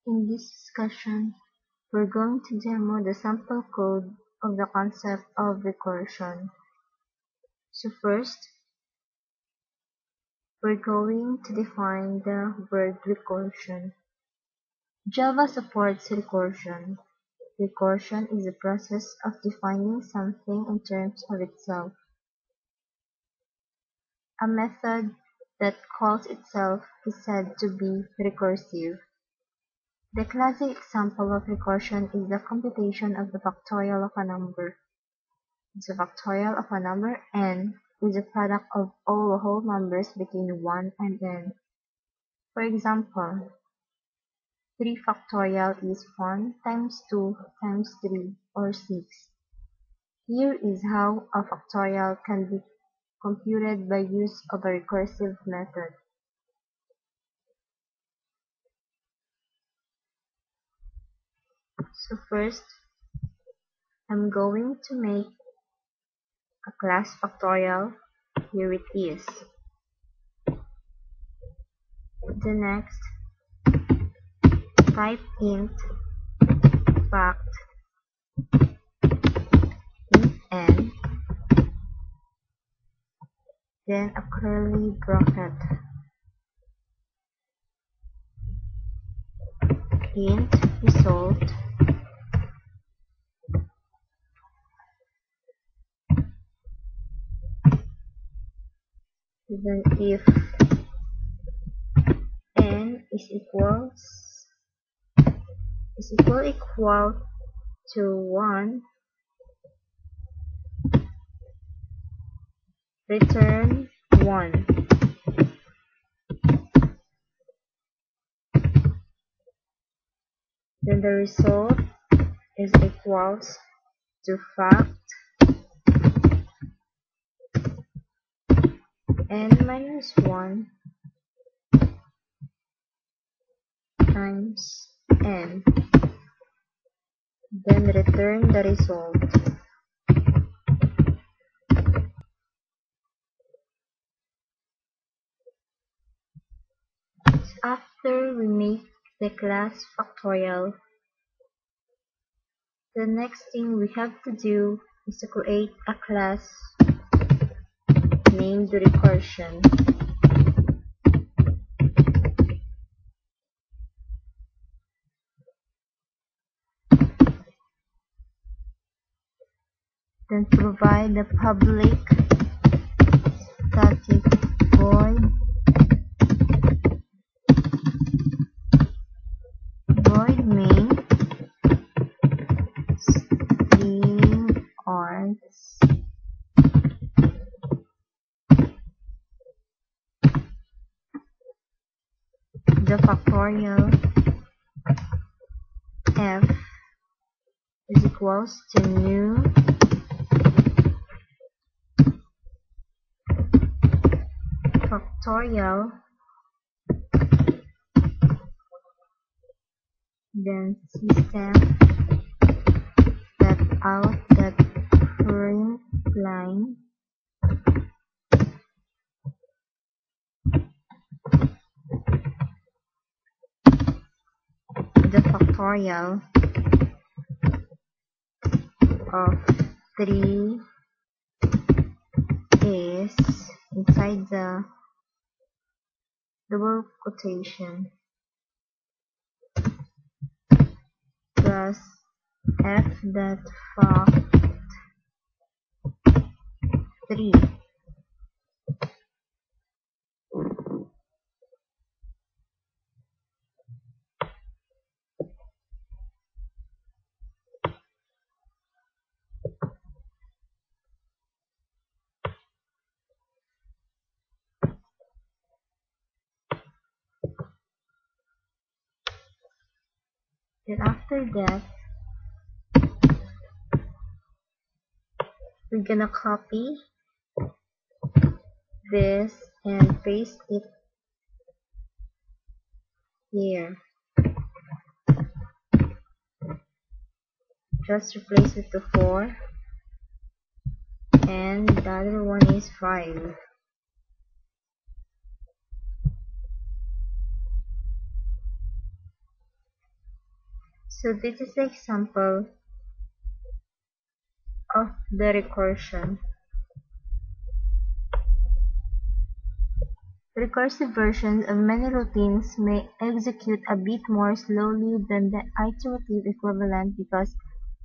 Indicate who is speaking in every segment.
Speaker 1: In this discussion, we're going to demo the sample code of the concept of recursion. So first, we're going to define the word recursion. Java supports recursion. Recursion is the process of defining something in terms of itself. A method that calls itself is said to be recursive. The classic example of recursion is the computation of the factorial of a number. The factorial of a number n is the product of all whole numbers between 1 and n. For example, 3 factorial is 1 times 2 times 3 or 6. Here is how a factorial can be computed by use of a recursive method. So first, I'm going to make a class factorial. Here it is. The next, type int fact int n, then a curly bracket, int result, then if n is equal to 1, return 1. Then the result is equals to fact n minus 1 times n. Then return the result. After we make the class factorial, the next thing we have to do is to create a class named recursion. Then provide the public static void main string args the factorial f is equals to new factorial, then system out print line the factorial of 3 is inside the double quotation plus f dot fact 3. Then after that, we're gonna copy this and paste it here. Just replace it to 4 and the other one is 5. So this is the example of the recursion. Recursive versions of many routines may execute a bit more slowly than the iterative equivalent because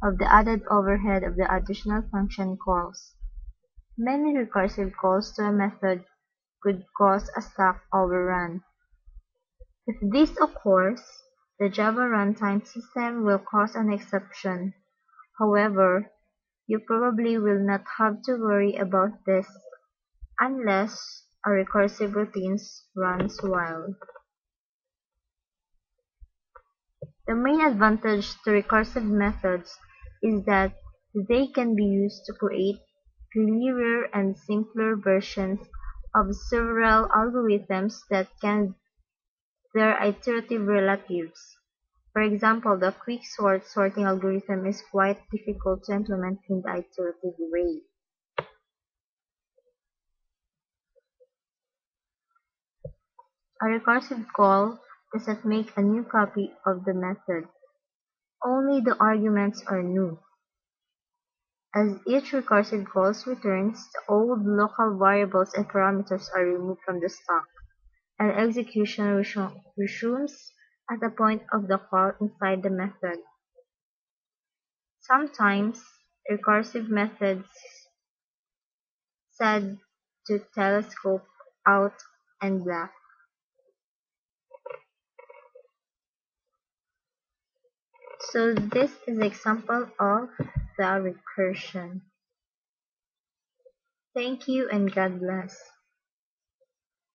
Speaker 1: of the added overhead of the additional function calls. Many recursive calls to a method could cause a stack overrun. If this occurs, the Java runtime system will cause an exception. However, you probably will not have to worry about this unless a recursive routine runs while. The main advantage to recursive methods is that they can be used to create clearer and simpler versions of several algorithms that can their iterative relatives. For example, the quicksort sorting algorithm is quite difficult to implement in the iterative way. A recursive call doesn't make a new copy of the method. Only the arguments are new. As each recursive call returns, the old local variables and parameters are removed from the stack, and execution resumes at the point of the call inside the method. Sometimes, recursive methods said to telescope out and black. So this is an example of the recursion. Thank you and God bless.